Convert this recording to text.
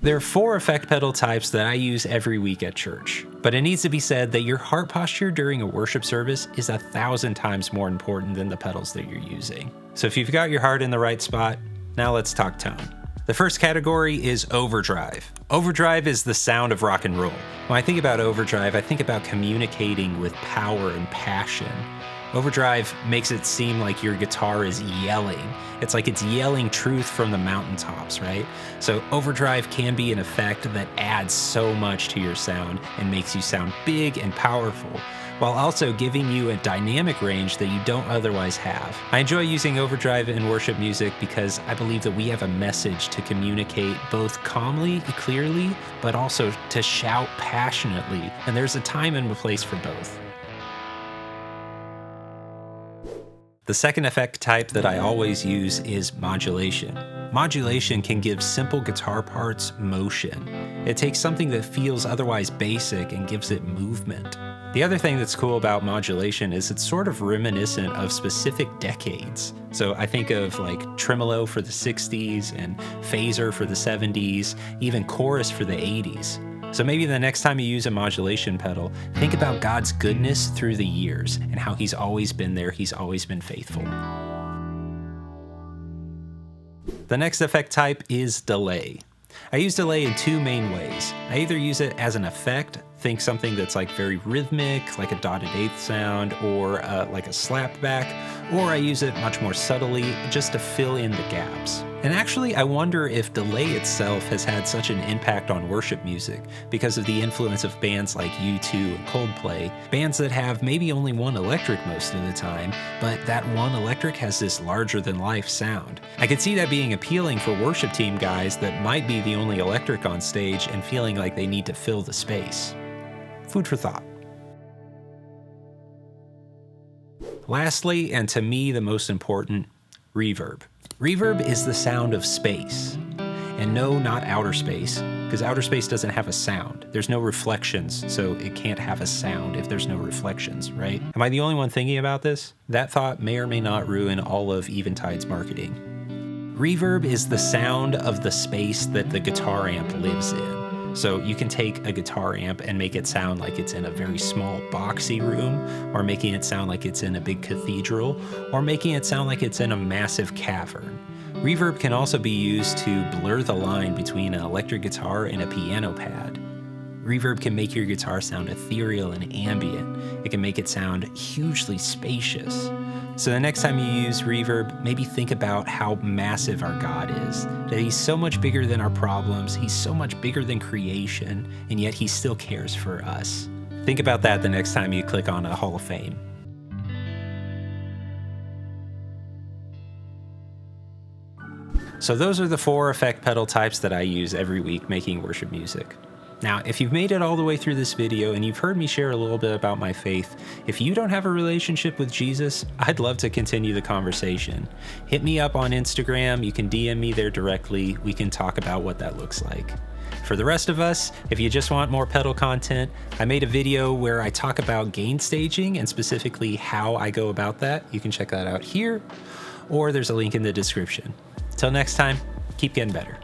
There are 4 effect pedal types that I use every week at church, but it needs to be said that your heart posture during a worship service is 1,000 times more important than the pedals that you're using. So if you've got your heart in the right spot, now let's talk tone. The first category is overdrive. Overdrive is the sound of rock and roll. When I think about overdrive, I think about communicating with power and passion. Overdrive makes it seem like your guitar is yelling. It's like it's yelling truth from the mountaintops, right? So overdrive can be an effect that adds so much to your sound and makes you sound big and powerful, while also giving you a dynamic range that you don't otherwise have. I enjoy using overdrive in worship music because I believe that we have a message to communicate both calmly, clearly, but also to shout passionately, and there's a time and a place for both. The second effect type that I always use is modulation. Modulation can give simple guitar parts motion. It takes something that feels otherwise basic and gives it movement. The other thing that's cool about modulation is it's sort of reminiscent of specific decades. So I think of like tremolo for the 60s and phaser for the 70s, even chorus for the 80s. So maybe the next time you use a modulation pedal, think about God's goodness through the years and how He's always been there, He's always been faithful. The next effect type is delay. I use delay in 2 main ways. I either use it as an effect, think something that's like very rhythmic, like a dotted eighth sound, or like a slapback, or I use it much more subtly just to fill in the gaps. And actually, I wonder if delay itself has had such an impact on worship music because of the influence of bands like U2 and Coldplay, bands that have maybe only one electric most of the time, but that one electric has this larger-than-life sound. I could see that being appealing for worship team guys that might be the only electric on stage and feeling like they need to fill the space. Food for thought. Lastly, and to me the most important, reverb. Reverb is the sound of space. And no, not outer space, because outer space doesn't have a sound. There's no reflections, so it can't have a sound if there's no reflections, right? Am I the only one thinking about this? That thought may or may not ruin all of Eventide's marketing. Reverb is the sound of the space that the guitar amp lives in. So you can take a guitar amp and make it sound like it's in a very small boxy room, or making it sound like it's in a big cathedral, or making it sound like it's in a massive cavern. Reverb can also be used to blur the line between an electric guitar and a piano pad. Reverb can make your guitar sound ethereal and ambient. It can make it sound hugely spacious. So the next time you use reverb, maybe think about how massive our God is, that He's so much bigger than our problems, He's so much bigger than creation, and yet He still cares for us. Think about that the next time you click on a Hall of Fame. So those are the 4 effect pedal types that I use every week making worship music. Now, if you've made it all the way through this video and you've heard me share a little bit about my faith, if you don't have a relationship with Jesus, I'd love to continue the conversation. Hit me up on Instagram, you can DM me there directly, we can talk about what that looks like. For the rest of us, if you just want more pedal content, I made a video where I talk about gain staging and specifically how I go about that. You can check that out here, or there's a link in the description. Till next time, keep getting better.